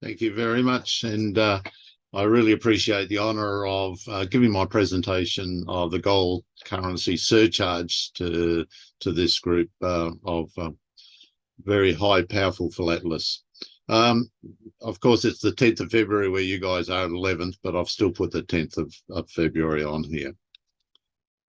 Thank you very much. And I really appreciate the honour of giving my presentation of the gold currency surcharge to this group of very high, powerful philatelists. Of course, it's the 10th of February where you guys are at 11th, but I've still put the 10th of February on here.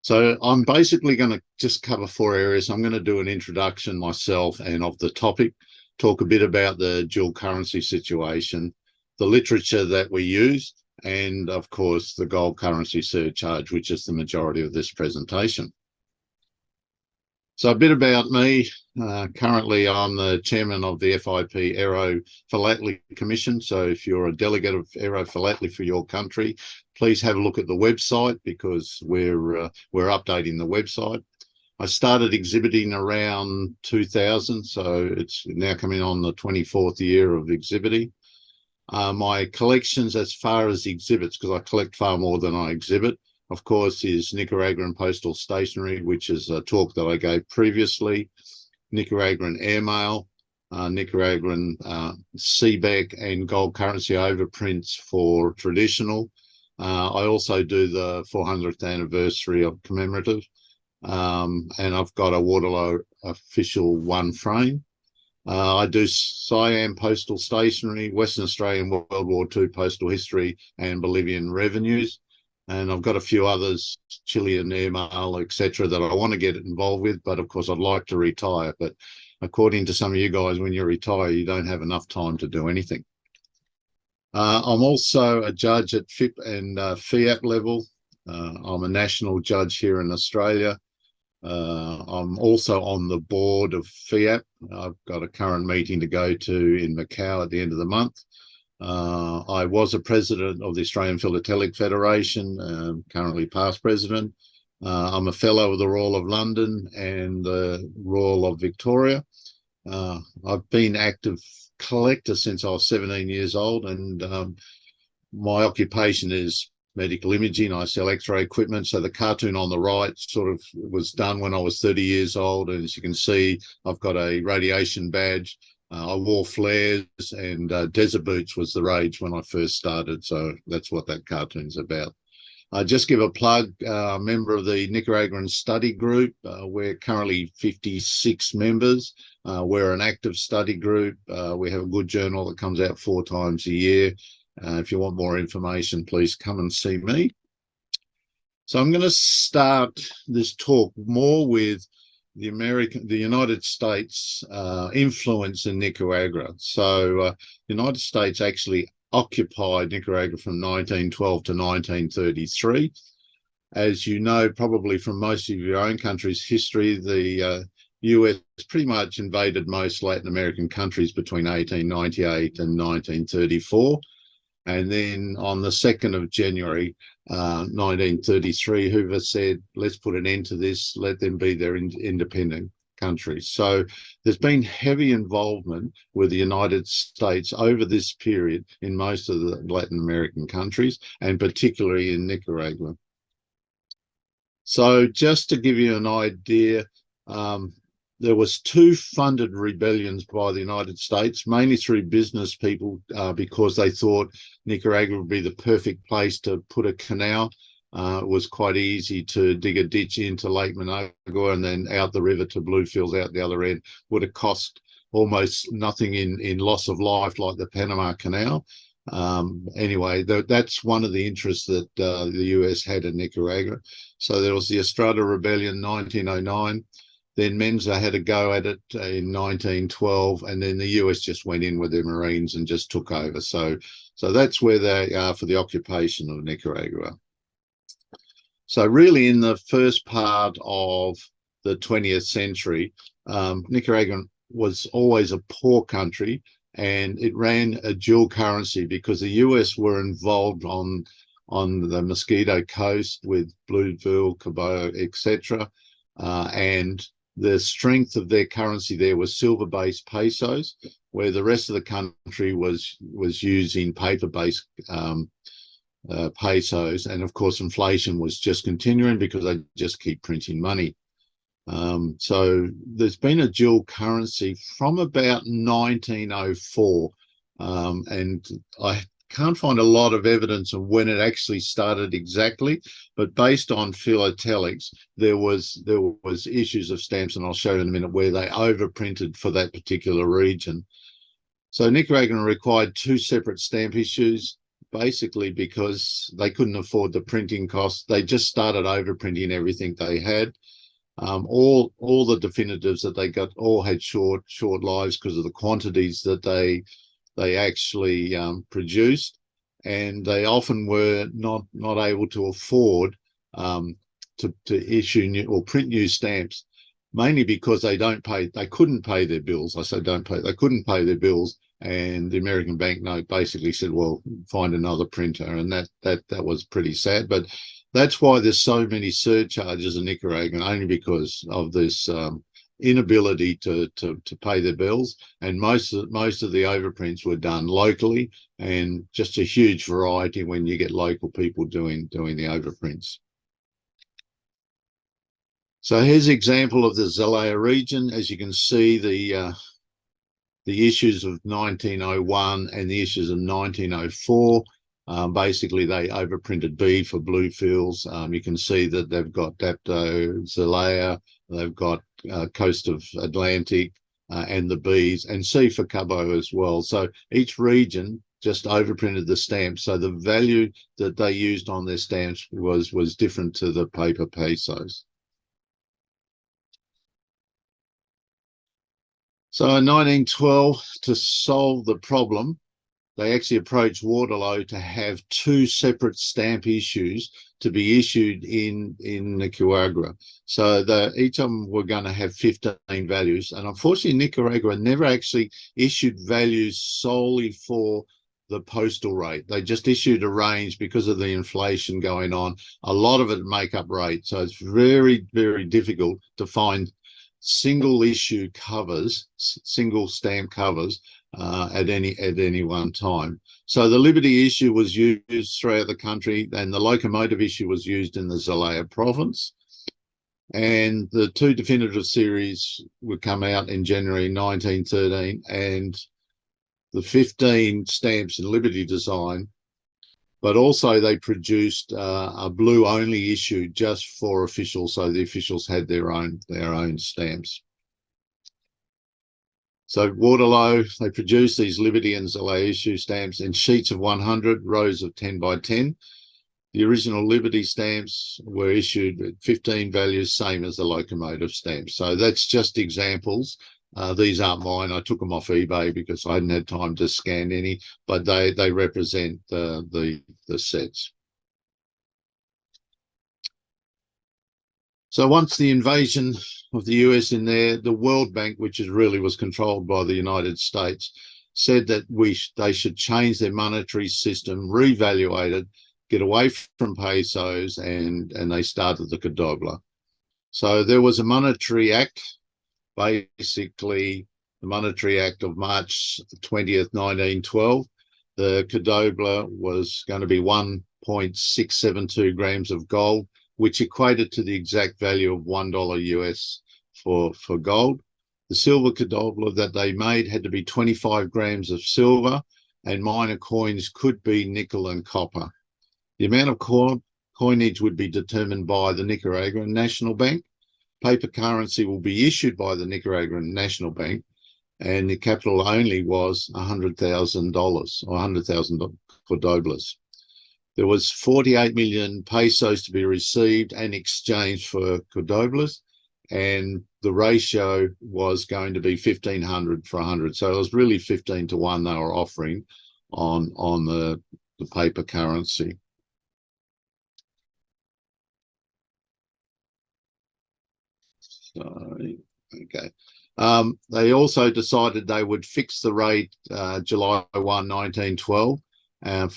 So I'm basically going to just cover 4 areas. I'm going to do an introduction myself and of the topic, talk a bit about the dual currency situation, the literature that we use, and of course the gold currency surcharge, which is the majority of this presentation. So a bit about me. Currently, I'm the chairman of the FIP Aero Philatelic Commission. So if you're a delegate of Aero Philatelic for your country, please have a look at the website because we're updating the website. I started exhibiting around 2000, so it's now coming on the 24th year of exhibiting. My collections as far as exhibits, because I collect far more than I exhibit, of course, is Nicaraguan postal stationery, which is a talk that I gave previously, Nicaraguan airmail, Nicaraguan CBEC and gold currency overprints for traditional. I also do the 400th anniversary of commemorative, and I've got a Waterloo official 1 frame. I do Siam postal stationery, Western Australian World War II postal history, and Bolivian revenues. And I've got a few others, Chilean airmail, etc., that I want to get involved with. But of course, I'd like to retire. But according to some of you guys, when you retire, you don't have enough time to do anything. I'm also a judge at FIP and FIAP level. I'm a national judge here in Australia. I'm also on the board of FIAP. I've got a current meeting to go to in Macau at the end of the month. I was a president of the Australian Philatelic Federation, currently past president. I'm a fellow of the Royal of London and the Royal of Victoria. I've been active collector since I was 17 years old, and my occupation is medical imaging. I sell X-ray equipment. So the cartoon on the right sort of was done when I was 30 years old. And as you can see, I've got a radiation badge. I wore flares, and desert boots was the rage when I first started. So that's what that cartoon's about. I just give a plug, member of the Nicaraguan study group. We're currently 56 members. We're an active study group. We have a good journal that comes out 4 times a year. If you want more information, please come and see me. So I'm going to start this talk more with the United States influence in Nicaragua. So the United States actually occupied Nicaragua from 1912 to 1933. As you know, probably from most of your own country's history, the US pretty much invaded most Latin American countries between 1898 and 1934. And then on the 2nd of January, 1933, Hoover said, let's put an end to this, let them be their independent countries. So there's been heavy involvement with the United States over this period in most of the Latin American countries, and particularly in Nicaragua. So just to give you an idea, there was 2 funded rebellions by the United States, mainly through business people, because they thought Nicaragua would be the perfect place to put a canal. It was quite easy to dig a ditch into Lake Managua and then out the river to Bluefields out the other end. Would have cost almost nothing in loss of life like the Panama Canal. Anyway, that's one of the interests that the US had in Nicaragua. So there was the Estrada Rebellion 1909. Then Menza had a go at it in 1912, and then the US just went in with their Marines and just took over. So that's where they are for the occupation of Nicaragua. So really in the first part of the 20th century, Nicaragua was always a poor country, and it ran a dual currency because the US were involved on the Mosquito Coast with Blueville, Cabo, etc. And the strength of their currency there was silver-based pesos, where the rest of the country was using paper-based pesos. And of course, inflation was just continuing because they just keep printing money. So there's been a dual currency from about 1904 And I can't find a lot of evidence of when it actually started exactly, but based on philatelics, there was issues of stamps, and I'll show you in a minute, where they overprinted for that particular region. So Nicaraguan required two separate stamp issues, basically because they couldn't afford the printing costs. They just started overprinting everything they had. All the definitives that they got all had short lives because of the quantities that they actually produced, and they often were not able to afford to issue new or print new stamps, mainly because they couldn't pay their bills. I say they couldn't pay their bills, and the American banknote basically said, well, find another printer, and that was pretty sad. But that's why there's so many surcharges in Nicaraguan, only because of this inability to pay their bills, and most of the overprints were done locally, and just a huge variety when you get local people doing the overprints. So here's an example of the Zelaya region. As you can see, the issues of 1901 and the issues of 1904. Basically, they overprinted B for Bluefields. You can see that they've got Dapto, Zelaya, they've got Coast of Atlantic, and the Bs, and C for Cabo as well. So each region just overprinted the stamps. So the value that they used on their stamps was different to the paper pesos. So in 1912, to solve the problem, they actually approached Waterloo to have two separate stamp issues to be issued in Nicaragua. So each of them were going to have 15 values. And unfortunately, Nicaragua never actually issued values solely for the postal rate. They just issued a range because of the inflation going on. A lot of it make up rate. So it's very, very difficult to find single issue covers, single stamp covers at any one time. So the Liberty issue was used throughout the country, and the locomotive issue was used in the Zelaya province. And the two definitive series would come out in January 1913, and the 15 stamps in Liberty design, but also they produced a blue only issue just for officials, so the officials had their own stamps. So Waterloo, they produced these Liberty and Zelaya issue stamps in sheets of 100, rows of 10 by 10. The original Liberty stamps were issued at 15 values, same as the locomotive stamps. So that's just examples. These aren't mine. I took them off eBay because I hadn't had time to scan any, but they represent the sets. So once the invasion of the US in there, the World Bank, which was controlled by the United States, said that they should change their monetary system, reevaluate it, get away from pesos, and they started the Codobla. So there was a monetary act, basically the Monetary Act of March 20th, 1912. The Codobla was going to be 1.672 grams of gold, which equated to the exact value of $1 US for gold. The silver Codobla that they made had to be 25 grams of silver, and minor coins could be nickel and copper. The amount of coinage would be determined by the Nicaraguan National Bank. Paper currency will be issued by the Nicaraguan National Bank, and the capital only was $100,000 or 100,000 Codoblas. There was 48 million pesos to be received and exchanged for Codoblas, and the ratio was going to be 1,500 for 100. So it was really 15 to 1 they were offering on the paper currency. So, okay. They also decided they would fix the rate July 1, 1912. And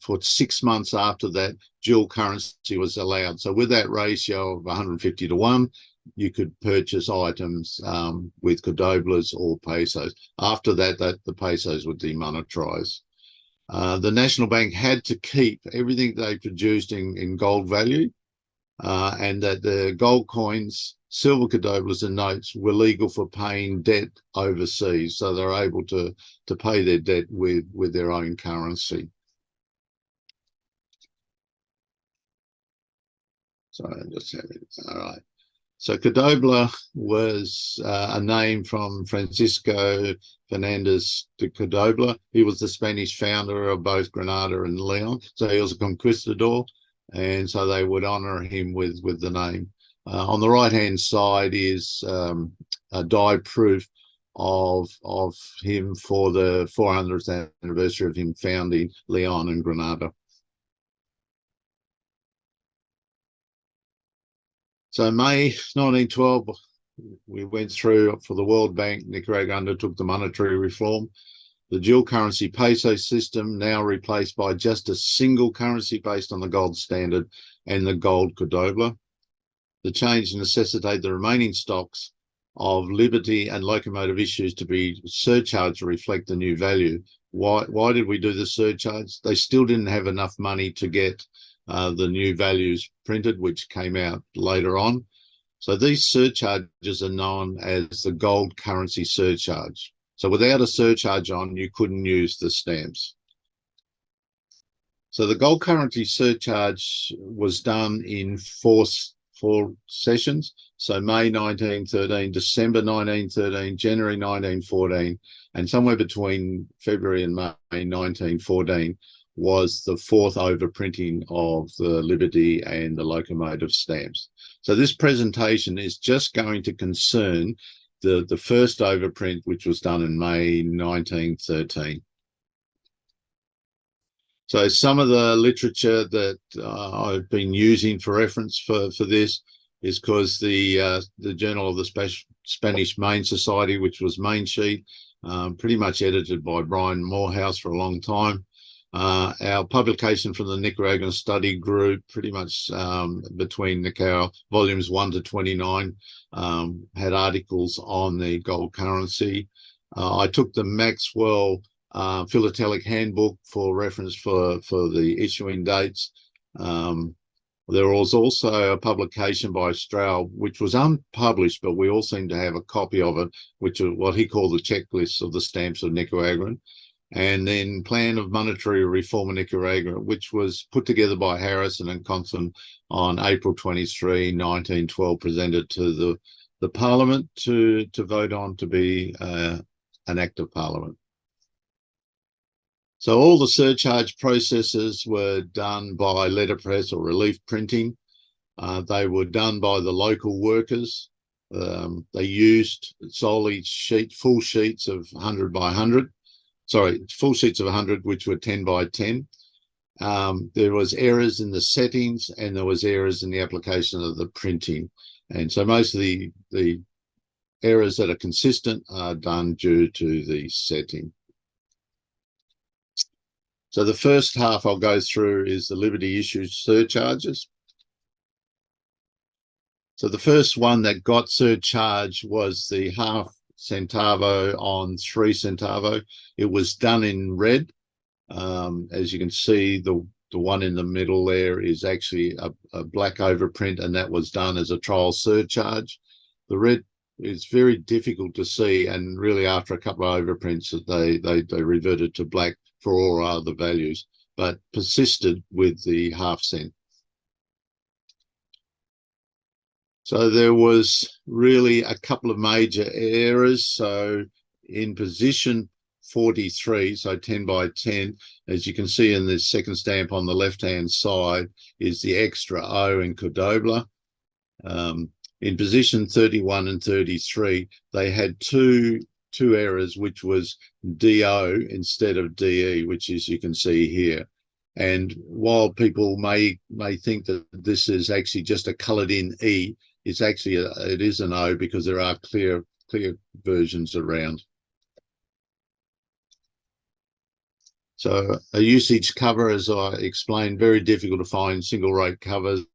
for 6 months after that, dual currency was allowed. So with that ratio of 150 to 1, you could purchase items with Codoblas or pesos. After that, the pesos were demonetized. The National Bank had to keep everything they produced in gold value, and that the gold coins silver cordoblas and notes were legal for paying debt overseas, so they're able to pay their debt with their own currency. So just all right. So Cordobla was a name from Francisco Fernandez de Cordobla. He was the Spanish founder of both Granada and Leon. So he was a conquistador, and so they would honor him with the name. On the right-hand side is a die proof of him for the 400th anniversary of him founding Leon and Granada. So May 1912, we went through for the World Bank. Nicaragua undertook the monetary reform. The dual currency peso system now replaced by just a single currency based on the gold standard and the gold cordobla. The change necessitated the remaining stocks of liberty and locomotive issues to be surcharged to reflect the new value. Why did we do the surcharge? They still didn't have enough money to get the new values printed, which came out later on. So these surcharges are known as the gold currency surcharge. So without a surcharge on, you couldn't use the stamps. So the gold currency surcharge was done in four sessions. So May 1913, December 1913, January 1914, and somewhere between February and May 1914 was the fourth overprinting of the Liberty and the locomotive stamps. So this presentation is just going to concern the first overprint, which was done in May 1913. So some of the literature that I've been using for reference for this is because the Journal of the Spanish Main Society, which was Main Sheet, pretty much edited by Brian Morehouse for a long time. Our publication from the Nicaraguan Study Group, pretty much between Nicaragua, volumes 1 to 29, had articles on the gold currency. I took the Maxwell Philatelic Handbook for reference for the issuing dates. There was also a publication by Stroud, which was unpublished, but we all seem to have a copy of it, which is what he called the checklist of the stamps of Nicaraguan. And then Plan of Monetary Reform in Nicaragua, which was put together by Harrison and Conson on April 23, 1912, presented to the Parliament to vote on to be an Act of Parliament. So all the surcharge processes were done by letterpress or relief printing. They were done by the local workers. They used solely full sheets of 100 by 100. Sorry, full sheets of 100, which were 10 by 10. There was errors in the settings and there was errors in the application of the printing. And so most of the errors that are consistent are done due to the setting. So the first half I'll go through is the Liberty issue surcharges. So the first one that got surcharged was the half centavo on 3 centavo. It was done in red. As you can see, the one in the middle there is actually a black overprint, and that was done as a trial surcharge. The red is very difficult to see, and really after a couple of overprints they reverted to black for all other values, but persisted with the half cent. So there was really a couple of major errors. So in position 43, so 10 by 10, as you can see in the second stamp on the left-hand side is the extra O in cordobla. In position 31 and 33, they had two errors, which was DO instead of DE, which is you can see here. And while people may think that this is actually just a coloured in E, it's actually it is an O because there are clear versions around. So a usage cover, as I explained, very difficult to find single rate covers.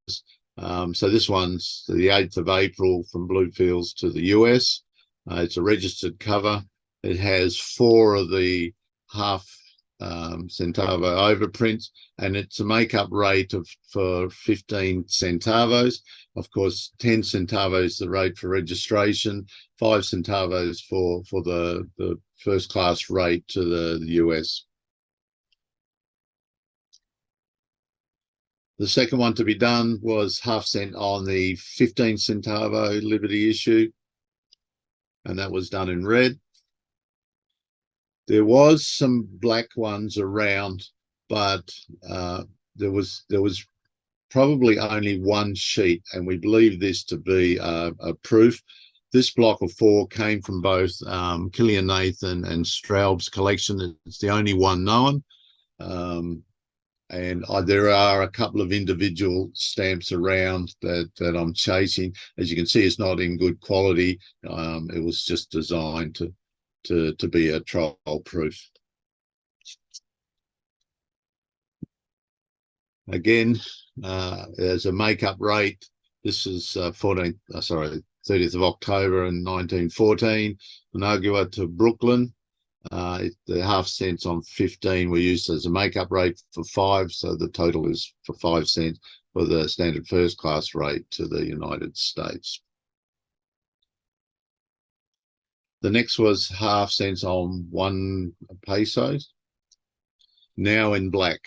So this one's the 8th of April from Bluefields to the US. It's a registered cover. It has 4 of the half centavo overprints, and it's a make-up rate for 15 centavos. Of course, 10 centavos the rate for registration, 5 centavos for the first class rate to the US. The second one to be done was half cent on the 15 centavo Liberty issue, and that was done in red. There was some black ones around, but there was probably only one sheet, and we believe this to be a proof. This block of 4 came from both Killian Nathan and Straub's collection. It's the only one known. And there are a couple of individual stamps around that I'm chasing. As you can see, it's not in good quality. It was just designed to be a trial proof. Again, as a make-up rate, this is 30th of October in 1914, Managua to Brooklyn. The half cents on 15 were used as a make-up rate for 5, so the total is for 5 cents for the standard first class rate to the United States. The next was half cents on 1 peso, now in black.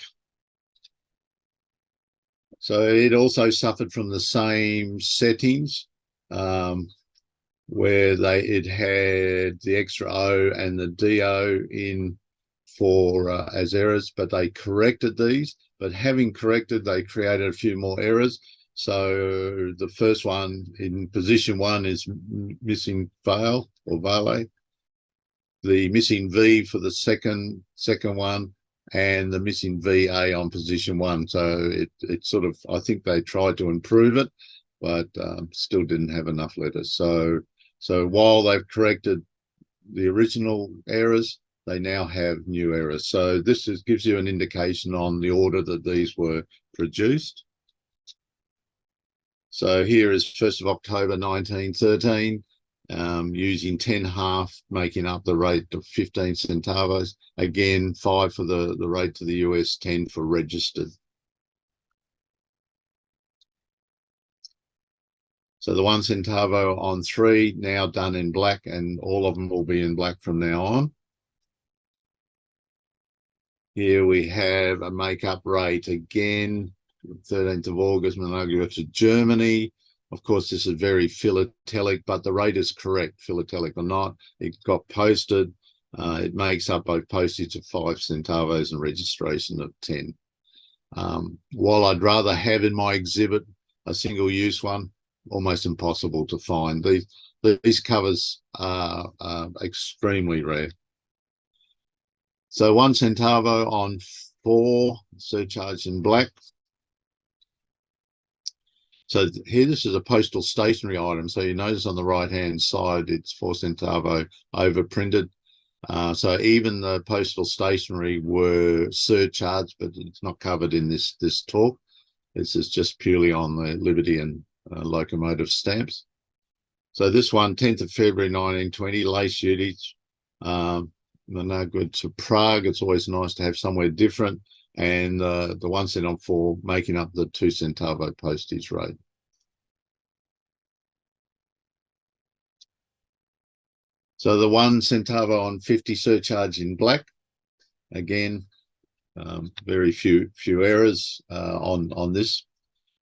So it also suffered from the same settings, where it had the extra O and the DO in for as errors, but they corrected these. But having corrected, they created a few more errors. So the first one in position 1 is missing vale or vale. The missing V for the second one, and the missing VA on position 1. So it sort of, I think they tried to improve it, but still didn't have enough letters. So while they've corrected the original errors, they now have new errors. So this gives you an indication on the order that these were produced. So here is 1st of October 1913, using 10 half, making up the rate of 15 centavos. Again, 5 for the rate to the US, 10 for registered. So the 1 centavo on 3, now done in black, and all of them will be in black from now on. Here we have a make-up rate again, 13th of August, Managua to Germany. Of course, this is very philatelic, but the rate is correct, philatelic or not. It got posted. It makes up both postage of 5 centavos and registration of 10. While I'd rather have in my exhibit a single-use one, almost impossible to find. These covers are extremely rare. So 1 centavo on 4, surcharge in black. So here, this is a postal stationery item. So you notice on the right-hand side, it's 4 centavo overprinted. So even the postal stationery were surcharged, but it's not covered in this talk. This is just purely on the Liberty and locomotive stamps. So this one, 10th of February 1920, lace duties, Managua to Prague. It's always nice to have somewhere different. And the 1 cent on 4 making up the 2 centavo postage rate. So the 1 centavo on 50 surcharge in black. Again, very few errors on this.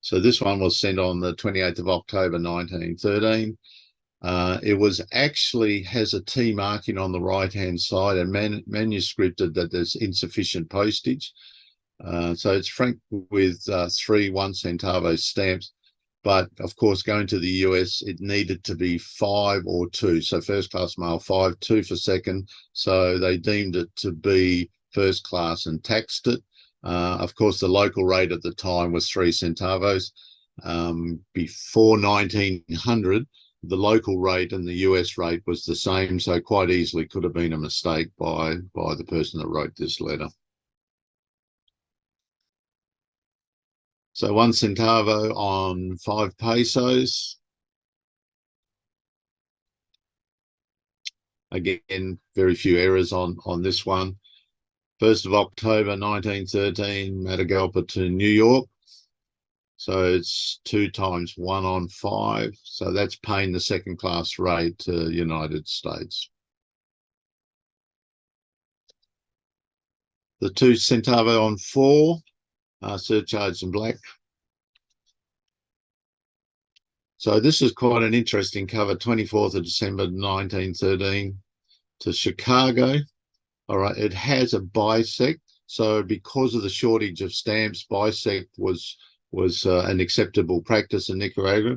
So this one was sent on the 28th of October 1913. It was actually has a T marking on the right-hand side and manuscripted that there's insufficient postage. So it's franked with 3 1 centavo stamps. But of course, going to the US, it needed to be 5 or 2. So first class mail 5, 2 for second. So they deemed it to be first class and taxed it. Of course, the local rate at the time was 3 centavos. Before 1900, the local rate and the US rate was the same. So quite easily could have been a mistake by the person that wrote this letter. So 1 centavo on 5 pesos. Again, very few errors on this one. 1st of October 1913, Matagalpa to New York. So it's 2 times 1 on 5. So that's paying the second class rate to United States. The 2 centavo on 4 are surcharged in black. So this is quite an interesting cover, 24th of December 1913 to Chicago. All right, it has a bisect. So because of the shortage of stamps, bisect was an acceptable practice in Nicaragua.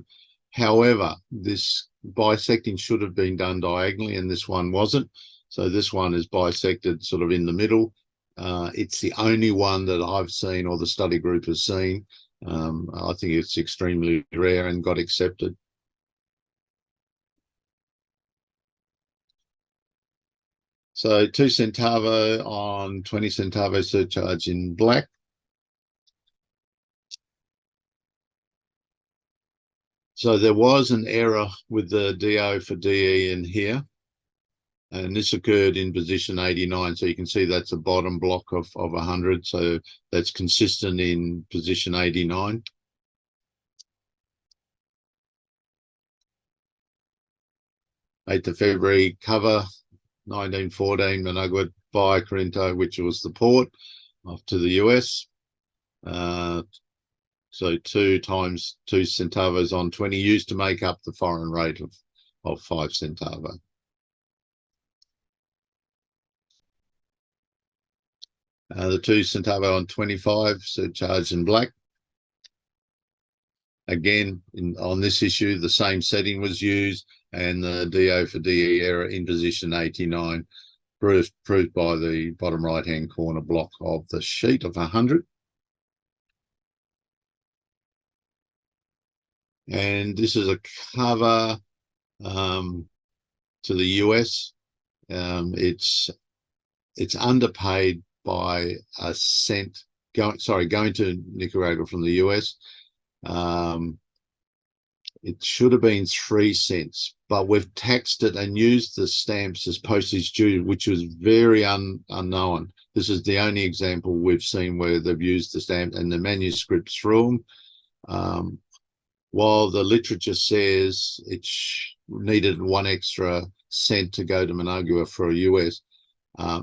However, this bisecting should have been done diagonally, and this one wasn't. So this one is bisected sort of in the middle. It's the only one that I've seen or the study group has seen. I think it's extremely rare and got accepted. So 2 centavo on 20 centavo surcharge in black. So there was an error with the DO for DE in here. And this occurred in position 89. So you can see that's the bottom block of 100. So that's consistent in position 89. Eighth of February cover, 1914, Managua via Corinto, which was the port off to the US. So 2 times 2 centavos on 20 used to make up the foreign rate of 5 centavo. The 2 centavo on 25 surcharged in black. Again, on this issue, the same setting was used, and the DO for DE error in position 89 proved by the bottom right-hand corner block of the sheet of 100. And this is a cover to the US. It's underpaid by a cent going to Nicaragua from the US. It should have been 3 cents, but we've taxed it and used the stamps as postage due, which was very unknown. This is the only example we've seen where they've used the stamp and the manuscripts through them. While the literature says it needed 1 extra cent to go to Managua for a US,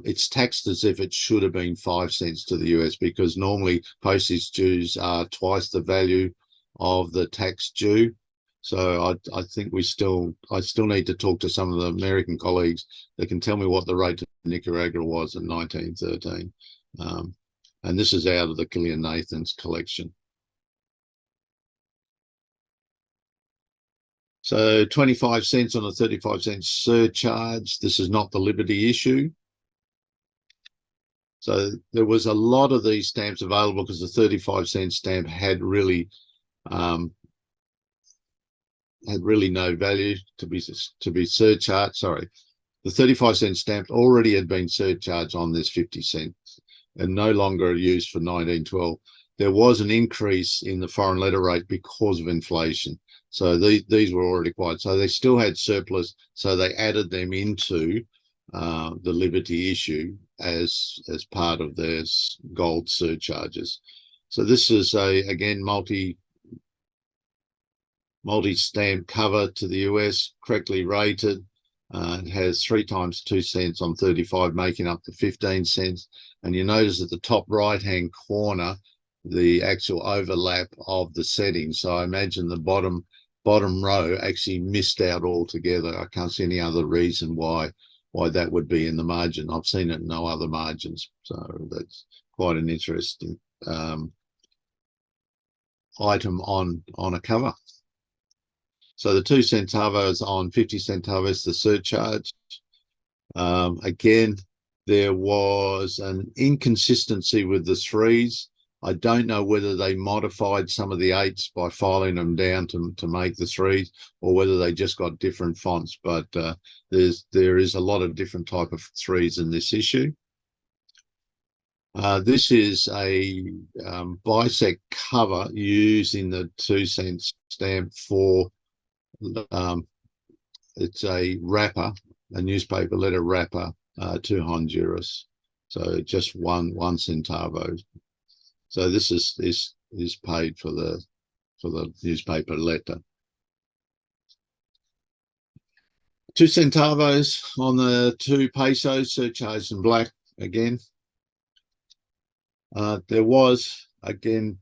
it's taxed as if it should have been 5 cents to the US, because normally postage dues are twice the value of the tax due. So I think I still need to talk to some of the American colleagues that can tell me what the rate to Nicaragua was in 1913. And this is out of the Killian Nathan's collection. So 25 cents on a 35-cent surcharge. This is not the Liberty issue. So there was a lot of these stamps available because the 35-cent stamp had really no value to be surcharged. Sorry, the 35-cent stamp already had been surcharged on this 50 cents and no longer used for 1912. There was an increase in the foreign letter rate because of inflation. So these were already quite, so they still had surplus. So they added them into the Liberty issue as part of their gold surcharges. So this is again multi-stamp cover to the US, correctly rated. It has 3 times 2 cents on 35, making up the 15 cents. And you notice at the top right-hand corner, the actual overlap of the settings. So I imagine the bottom row actually missed out altogether. I can't see any other reason why that would be in the margin. I've seen it in no other margins. So that's quite an interesting item on a cover. So the 2 centavos on 50 centavos, the surcharge. Again, there was an inconsistency with the 3s. I don't know whether they modified some of the 8s by filing them down to make the 3s, or whether they just got different fonts. But there is a lot of different type of 3s in this issue. This is a bisect cover using the 2 cent stamp for it's a wrapper, a newspaper letter wrapper to Honduras. So just one centavo. So this is paid for the newspaper letter. 2 centavos on the 2 pesos, surcharged in black again. There was, again,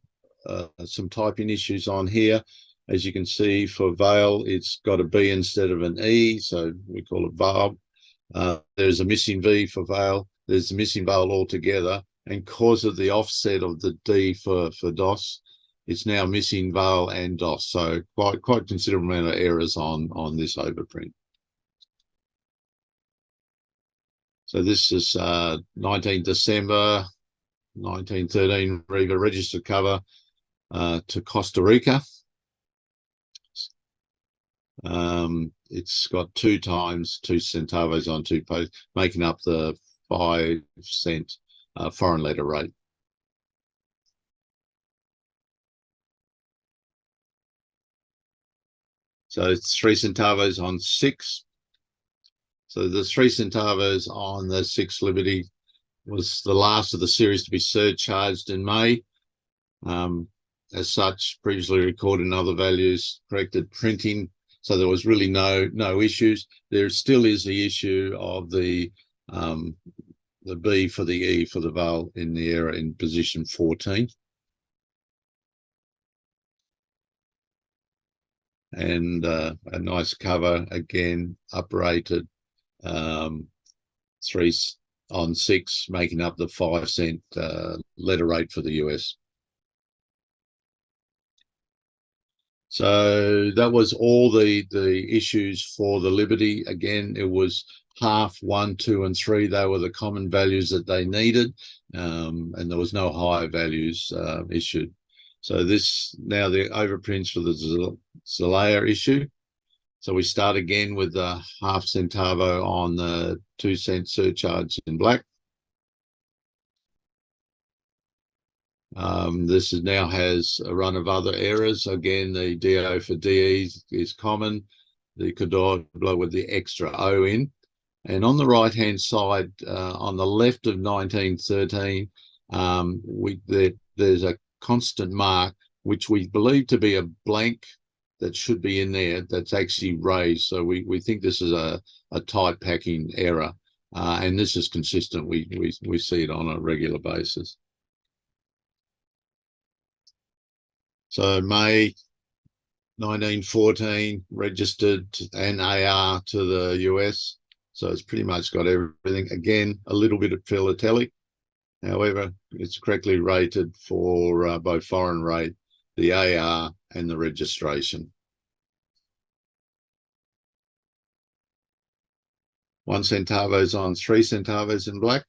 some typing issues on here. As you can see, for Vale, it's got a B instead of an E, so we call it Vale. There's a missing V for Vale. There's a missing Vale altogether. And because of the offset of the D for DOS, it's now missing Vale and DOS. So quite considerable amount of errors on this overprint. So this is 19 December 1913 Riva registered cover to Costa Rica. It's got 2 times 2 centavos on 2 posts, making up the 5 cent foreign letter rate. So it's 3 centavos on 6. So the 3 centavos on the 6 Liberty was the last of the series to be surcharged in May. As such, previously recorded in other values, corrected printing. So there was really no issues. There still is the issue of the B for the E for the Vale in the error in position 14. And a nice cover, again, uprated 3 on 6, making up the 5 cent letter rate for the US. So that was all the issues for the Liberty. Again, it was half, 1, 2, and 3. They were the common values that they needed, and there was no higher values issued. So this now the overprints for the Zelaya issue. So we start again with the half centavo on the 2 cent surcharge in black. This now has a run of other errors. Again, the DO for DE is common. The Cordobla with the extra O in. And on the right-hand side, on the left of 1913, there's a constant mark, which we believe to be a blank that should be in there that's actually raised. So we think this is a type packing error. And this is consistent. We see it on a regular basis. So May 1914, registered an AR to the US. So it's pretty much got everything. Again, a little bit of philatelic. However, it's correctly rated for both foreign rate, the AR, and the registration. 1 centavos on 3 centavos in black.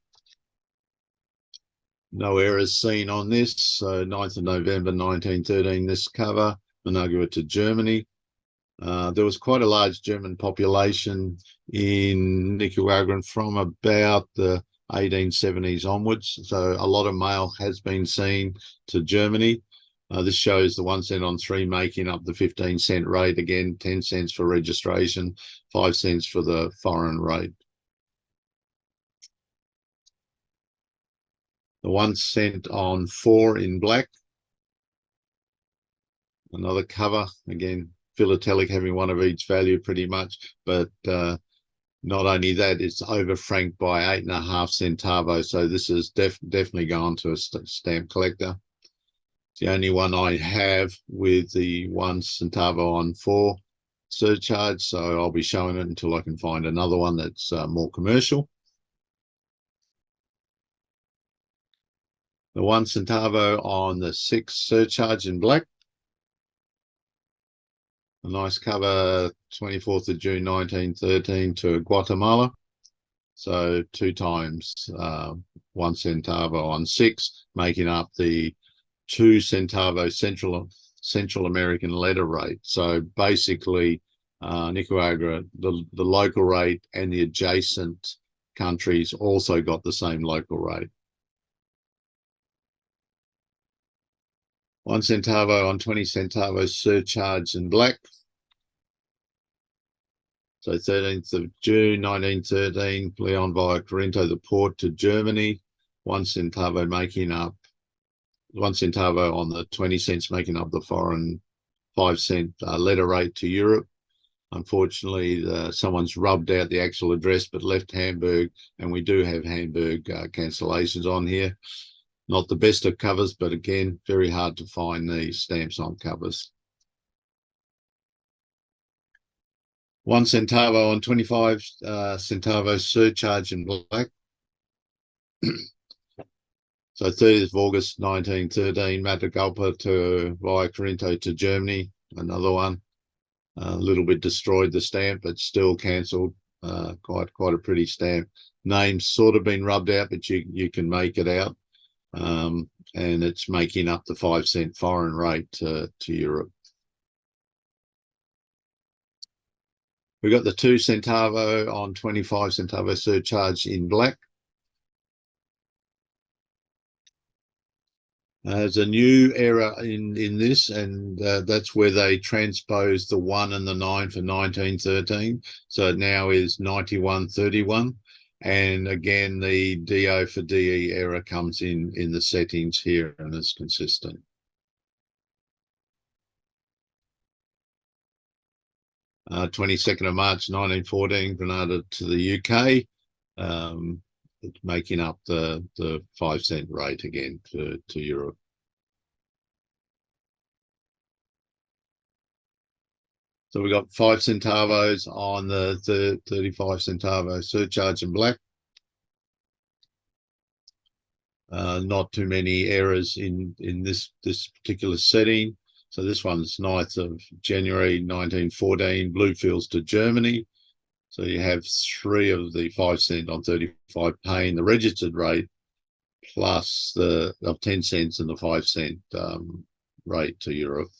No errors seen on this. So 9th of November 1913, this cover, Managua to Germany. There was quite a large German population in Nicaraguan from about the 1870s onwards. So a lot of mail has been seen to Germany. This shows the 1 cent on 3 making up the 15 cent rate. Again, 10 cents for registration, 5 cents for the foreign rate. The 1 cent on 4 in black. Another cover, again, philatelic, having one of each value pretty much, but not only that, it's over franked by 8.5 centavos. So this is definitely gone to a stamp collector. It's the only one I have with the 1 centavo on 4 surcharge. So I'll be showing it until I can find another one that's more commercial. The 1 centavo on the 6 surcharge in black. A nice cover, 24th of June 1913 to Guatemala. So 2 times 1 centavo on 6, making up the 2 centavo Central American letter rate. So basically, Nicaragua, the local rate, and the adjacent countries also got the same local rate. 1 centavo on 20 centavos surcharge in black. So 13th of June 1913, Leon via Corinto, the port to Germany. 1 centavo making up 1 centavo on the 20 cents making up the foreign 5-cent letter rate to Europe. Unfortunately, someone's rubbed out the actual address but left Hamburg, and we do have Hamburg cancellations on here. Not the best of covers, but again, very hard to find these stamps on covers. 1 centavo on 25 centavo surcharge in black. So 30th of August 1913, Matagalpa via Corinto to Germany, another one. A little bit destroyed the stamp, but still cancelled. Quite a pretty stamp. Name's sort of been rubbed out, but you can make it out. And it's making up the 5-cent foreign rate to Europe. We got the 2 centavo on 25 centavo surcharge in black. There's a new error in this, and that's where they transposed the 1 and the 9 for 1913. So it now is 9131. And again, the DO for DE error comes in the settings here and is consistent. Uh, 22nd of March 1914, Grenada to the UK. It's making up the 5-cent rate again to Europe. So we got 5 centavos on the 35 centavo surcharge in black. Not too many errors in this particular setting. So this one's 9th of January 1914, Bluefields to Germany. So you have 3 of the 5 cent on 35 paying the registered rate plus the of 10 cents and the 5 cent rate to Europe.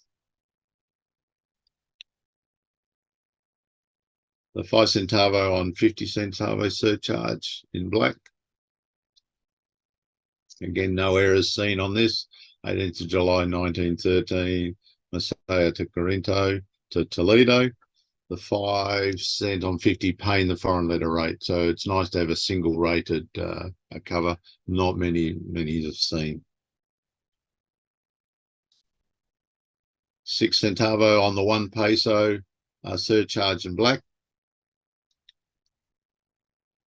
The 5 centavo on 50 centavo surcharge in black. Again, no errors seen on this. 18th of July 1913, Masaya to Corinto to Toledo. The 5 cent on 50 paying the foreign letter rate. So it's nice to have a single rated cover. Not many have seen. 6 centavo on the 1 peso surcharge in black.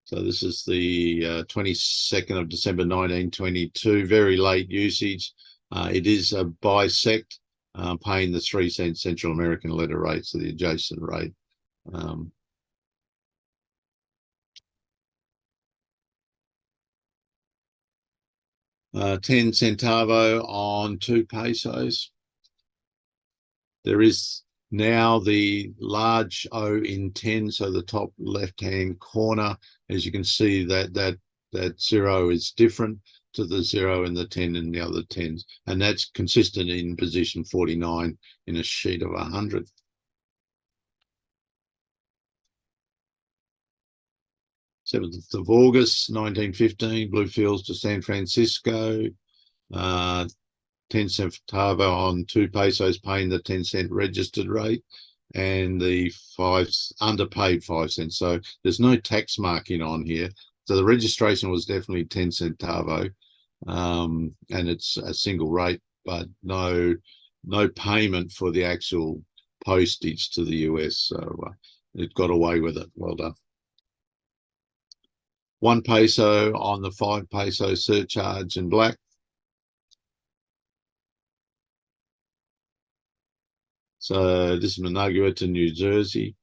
So this is the 22nd of December 1922, very late usage. It is a bisect, paying the 3 cent Central American letter rate, so the adjacent rate. 10 centavo on 2 pesos. There is now the large O in 10, so the top left-hand corner, as you can see, that 0 is different to the 0 and the 10 and the other 10s, and that's consistent in position 49 in a sheet of 100. Seventh of August 1915, Bluefields to San Francisco. 10 centavo on 2 pesos, paying the 10 cent registered rate, and the underpaid 5 cents. So there's no tax marking on here. So the registration was definitely 10 centavo, and it's a single rate, but no payment for the actual postage to the US. So it got away with it. Well done. 1 peso on the 5 peso surcharge in black. So this is Managua to New Jersey.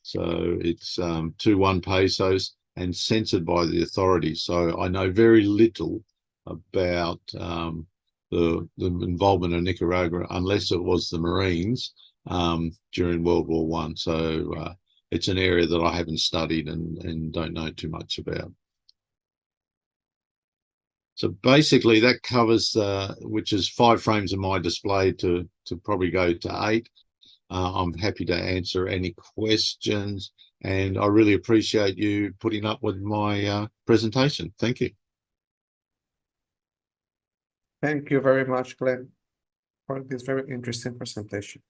So it's 2 1 pesos and censored by the authorities. So I know very little about the involvement of Nicaragua, unless it was the Marines during World War I. So it's an area that I haven't studied and don't know too much about. So basically that covers, which is 5 frames of my display to probably go to 8. I'm happy to answer any questions, and I really appreciate you putting up with my presentation. Thank you. Thank you very much, Glenn, for this very interesting presentation.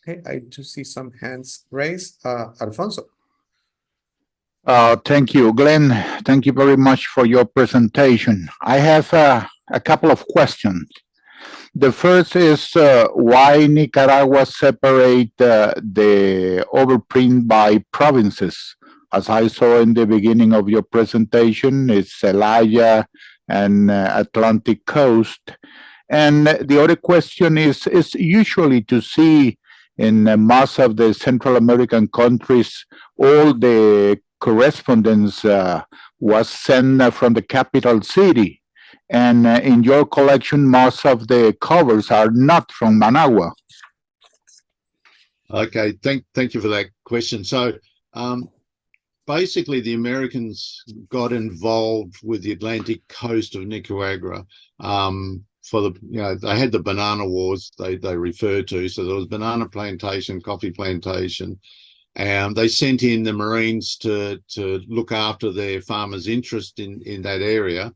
Okay, I do see some hands raised. Alfonso. Thank you, Glenn. Thank you very much for your presentation. I have a couple of questions. The first is why Nicaragua separate the overprint by provinces. As I saw in the beginning of your presentation, it's Celaya and Atlantic Coast. And the other question is usually to see in most of the Central American countries, all the correspondence was sent from the capital city. And in your collection, most of the covers are not from Managua. Okay, thank you for that question. So basically the Americans got involved with the Atlantic coast of Nicaragua for the, they had the banana wars they referred to. So there was banana plantation, coffee plantation, and they sent in the Marines to look after their farmers' interest in that area.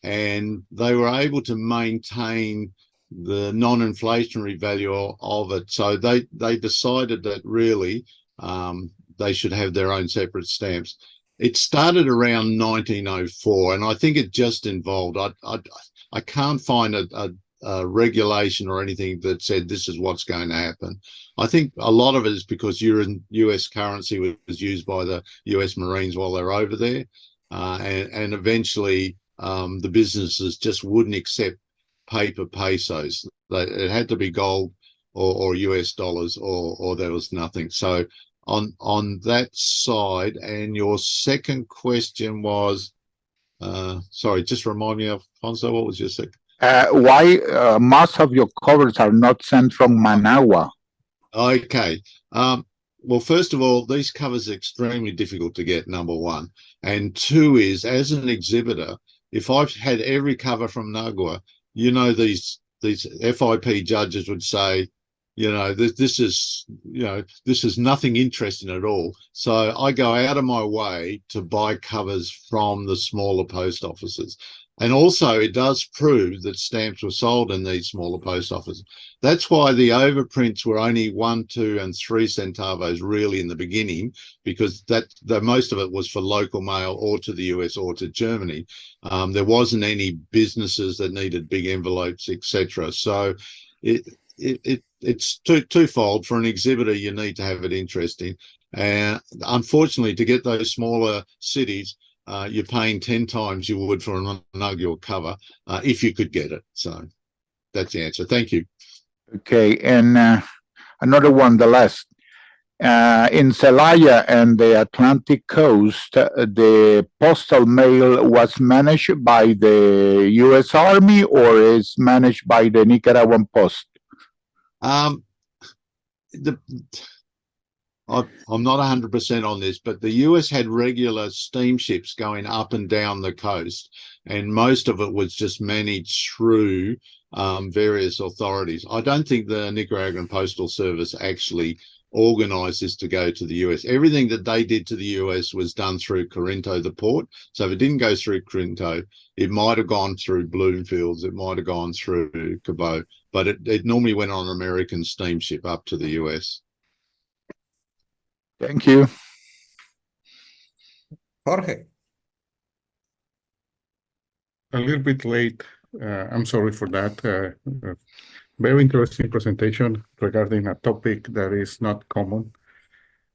And they were able to maintain the non-inflationary value of it. So they decided that really they should have their own separate stamps. It started around 1904, and I think it just involved, I can't find a regulation or anything that said this is what's going to happen. I think a lot of it is because US currency was used by the US Marines while they're over there, and eventually the businesses just wouldn't accept paper pesos. It had to be gold or US dollars, or there was nothing. So on that side. And your second question was, sorry, just remind me, Alfonso, what was your second? Why most of your covers are not sent from Managua? Okay. Well, first of all, these covers are extremely difficult to get, number one. And two is, as an exhibitor, if I've had every cover from Managua, these FIP judges would say, this is nothing interesting at all. So I go out of my way to buy covers from the smaller post offices. And also it does prove that stamps were sold in these smaller post offices. That's why the overprints were only 1, 2, and 3 centavos really in the beginning, because most of it was for local mail or to the US or to Germany. There wasn't any businesses that needed big envelopes, etc. So it's twofold. For an exhibitor, you need to have it interesting. And unfortunately, to get those smaller cities, you're paying 10 times you would for an inaugural cover if you could get it. So that's the answer. Thank you. Okay, and another one, the last. In Celaya and the Atlantic coast, the postal mail was managed by the U.S. Army or is managed by the Nicaraguan Post? I'm not 100% on this, but the US had regular steamships going up and down the coast, and most of it was just managed through various authorities. I don't think the Nicaraguan Postal Service actually organized this to go to the US. Everything that they did to the US was done through Corinto, the port. So if it didn't go through Corinto, it might have gone through Bloomfields, it might have gone through Cabo, but it normally went on an American steamship up to the US. Thank you. Jorge. A little bit late. I'm sorry for that. Very interesting presentation regarding a topic that is not common.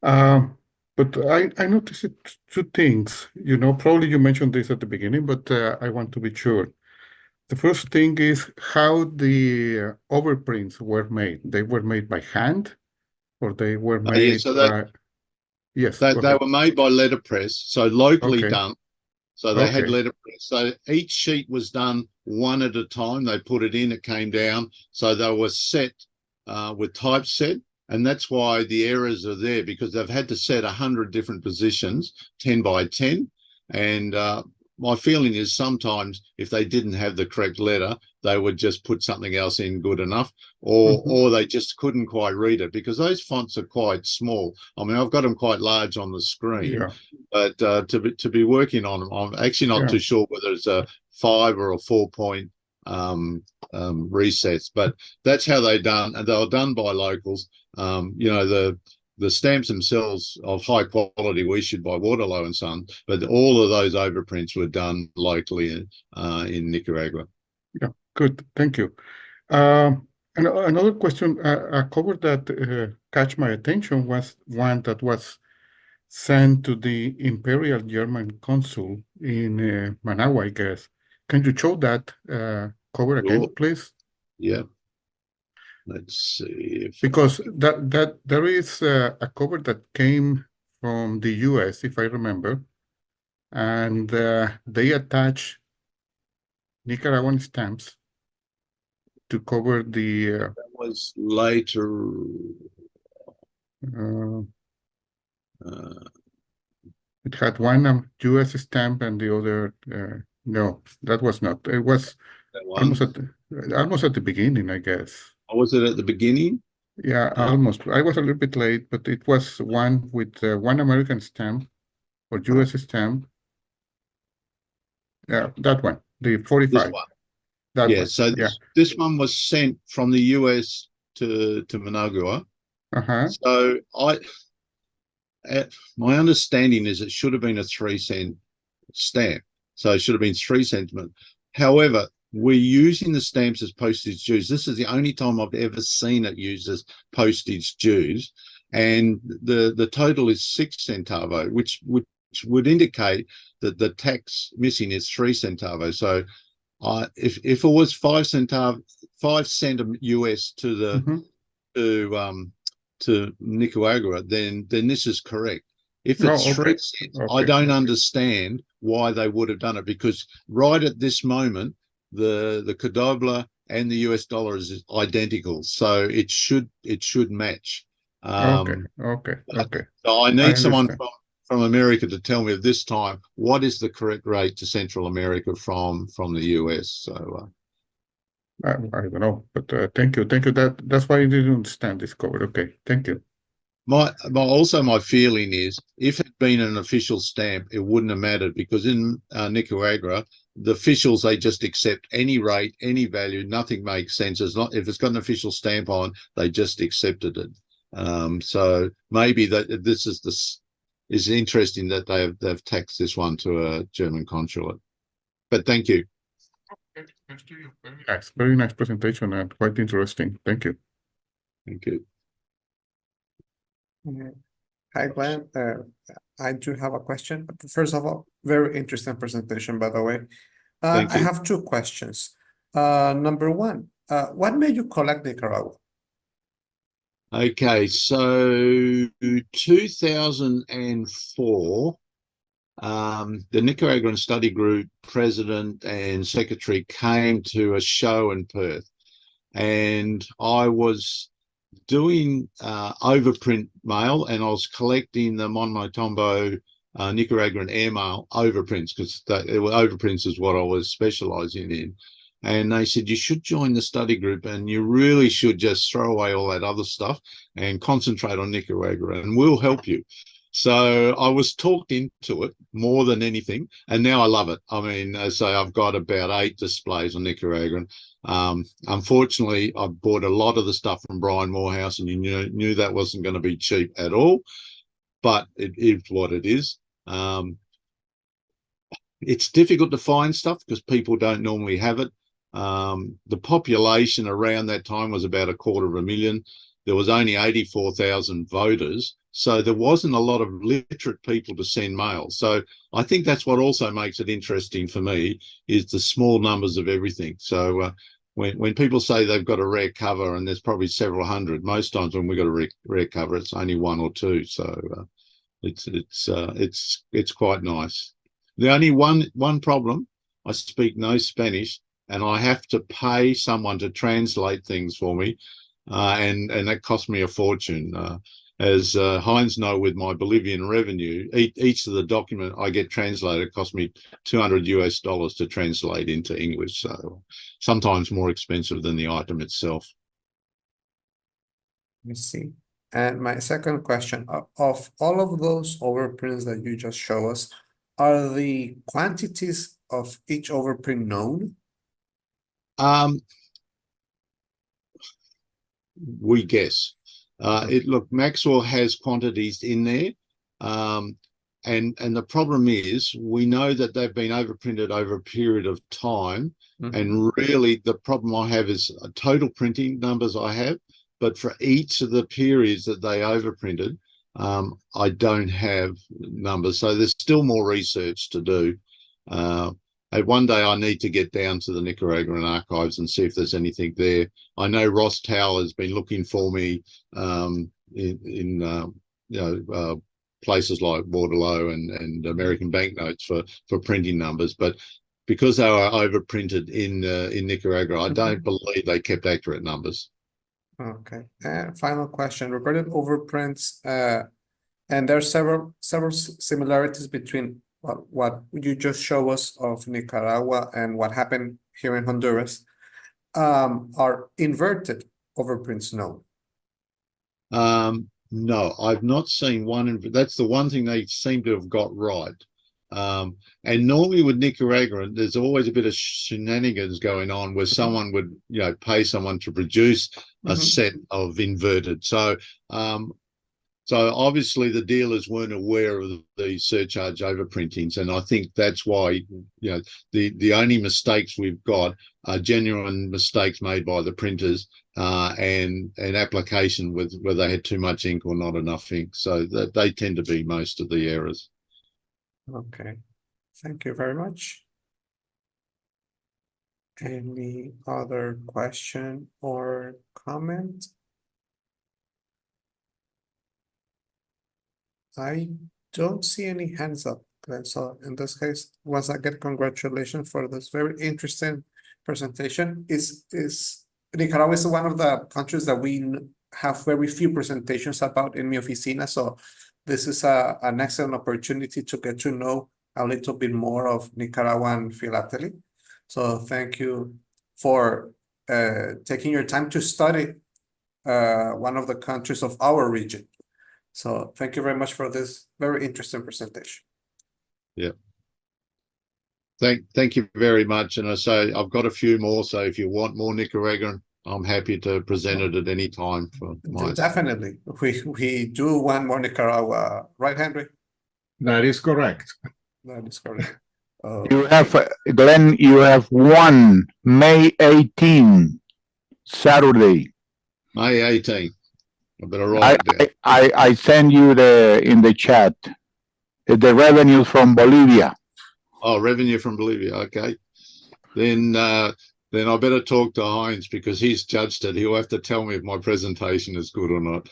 But I noticed two things. Probably you mentioned this at the beginning, but I want to be sure. The first thing is how the overprints were made. They were made by hand, or they were made by... Yes, they were made by letterpress, so locally done. So they had letterpress. So each sheet was done one at a time. They put it in, it came down. So they were set with typeset. And that's why the errors are there, because they've had to set 100 different positions, 10 by 10. And my feeling is sometimes if they didn't have the correct letter, they would just put something else in good enough, or they just couldn't quite read it, because those fonts are quite small. I mean, I've got them quite large on the screen, but to be working on them, I'm actually not too sure whether it's a 5 or a 4-point resets, but that's how they done, and they were done by locals. the stamps themselves of high quality were issued by Waterloo and Son, but all of those overprints were done locally in Nicaragua. Yeah, good. Thank you. And another question, a cover that catch my attention was one that was sent to the Imperial German Consul in Managua, I guess. Can you show that cover again, Sure. please? Yeah. Let's see if Because that there is a cover that came from the US, if I remember, and they attach Nicaraguan stamps to cover the that was later. it had one US stamp and the other no, that was not. It was That one. almost at the beginning, I guess. Or was it at the beginning? Yeah, almost. I was a little bit late, but it was one with one American stamp or US stamp. Yeah, that one, the This 45. one. That Yeah. one. So Yeah. this one was sent from the US to Managua. Uh-huh. So my understanding is it should have been a 3-cent stamp. So it should have been 3 cents. However, we're using the stamps as postage dues. This is the only time I've ever seen it used as postage dues. And the total is 6 centavo, which would indicate that the tax missing is 3 centavo. So if it was 5 cent US to the to Nicaragua, then this is correct. If it's Oh, 3 okay. cents, I Okay. don't understand why they would have done it, because right at this moment, the Cordobla and the US dollar is identical, so it should match. Okay. Okay. Okay. So I I need someone understand. from America to tell me at this time what is the correct rate to Central America from the US. So I don't know, but thank you. Thank you. That's why I didn't understand this cover. Okay. Thank you. my feeling is, if it had been an official stamp, it wouldn't have mattered, because in Nicaragua, the officials, they just accept any rate, any value, nothing makes sense. If it's got an official stamp on, they just accepted it. So maybe that this is interesting that they've taxed this one to a German consulate. But thank you. Very nice. Very nice presentation and quite interesting. Thank you. Thank you. Hi, Glenn. I do have a question. First of all, very interesting presentation, by the way. Thank I you. have 2 questions. Number one, what made you collect Nicaragua? Okay, so 2004, the Nicaraguan Study Group president and secretary came to a show in Perth, and I was doing overprint mail, and I was collecting the Monmotombo Nicaraguan airmail overprints, because overprints is what I was specializing in. And they said, you should join the study group, and you really should just throw away all that other stuff and concentrate on Nicaragua, and we'll help you. So I was talked into it more than anything, and now I love it. I mean, as I say, I've got about 8 displays on Nicaraguan. Unfortunately, I bought a lot of the stuff from Brian Morehouse, and you knew that wasn't going to be cheap at all, but it is what it is. It's difficult to find stuff because people don't normally have it. The population around that time was about 250,000. There was only 84,000 voters, so there wasn't a lot of literate people to send mail. So I think that's what also makes it interesting for me, is the small numbers of everything. So when people say they've got a rare cover, and there's probably several hundred, most times when we've got a rare cover, it's only 1 or 2. So it's quite nice. The only one problem, I speak no Spanish, and I have to pay someone to translate things for me, and that cost me a fortune. As Heinz know, with my Bolivian revenue, each of the document I get translated cost me $200 to translate into English. So sometimes more expensive than the item itself. Let me see. And my second question, of all of those overprints that you just show us, are the quantities of each overprint known? We guess. Look, Maxwell has quantities in there. And the problem is we know that they've been overprinted over a period of time. And really the problem I have is total printing numbers I have, but for each of the periods that they overprinted, I don't have numbers. So there's still more research to do. One day I need to get down to the Nicaraguan archives and see if there's anything there. I know Ross Tower has been looking for me in places like Waterloo and American banknotes for printing numbers, but because they were overprinted in Nicaragua, I don't believe they kept accurate numbers. Okay. Final question regarding overprints, and there are several similarities between what you just show us of Nicaragua and what happened here in Honduras. Are inverted overprints known? No, I've not seen one. That's the one thing they seem to have got right. And normally with Nicaraguan, there's always a bit of shenanigans going on where someone would, pay someone to produce a set of inverted. So obviously the dealers weren't aware of the surcharge overprintings, and I think that's why the only mistakes we've got are genuine mistakes made by the printers and an application where they had too much ink or not enough ink. So that they tend to be most of the errors. Okay, thank you very much. Any other question or comment? I don't see any hands up, Glenn. So in this case, once again, congratulations for this very interesting presentation. Nicaragua is one of the countries that we have very few presentations about in Mi Oficina. So this is an excellent opportunity to get to know a little bit more of Nicaraguan philately. So thank you for taking your time to study one of the countries of our region. So thank you very much for this very interesting presentation. Yeah. Thank you very much. And I say I've got a few more. So if you want more Nicaraguan, I'm happy to present it at any time. Definitely. We do want more Nicaragua, right, Henry? That is correct. That is correct. You have, Glenn, you have one May 18, Saturday. May 18. I better write it down. I send you in the chat the revenue from Bolivia. Oh, revenue from Bolivia. Okay. Then I better talk to Heinz because he's judged it. He'll have to tell me if my presentation is good or not.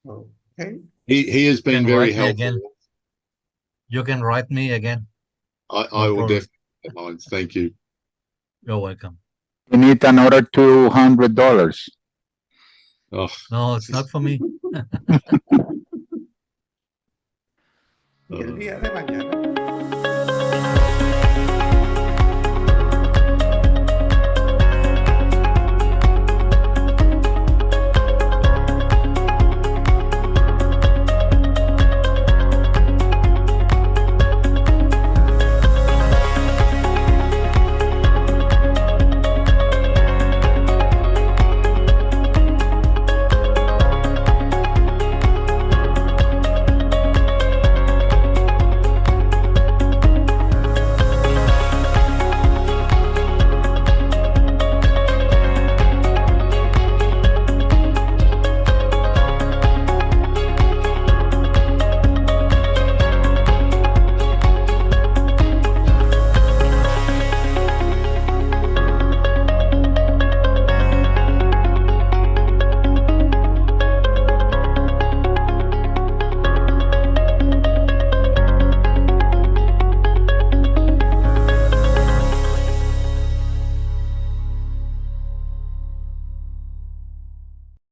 Okay. He has been very helpful. Again. You can write me again. I will definitely, Heinz. Thank you. You're welcome. You need another $200. Oh. No, it's not for me. El día de mañana.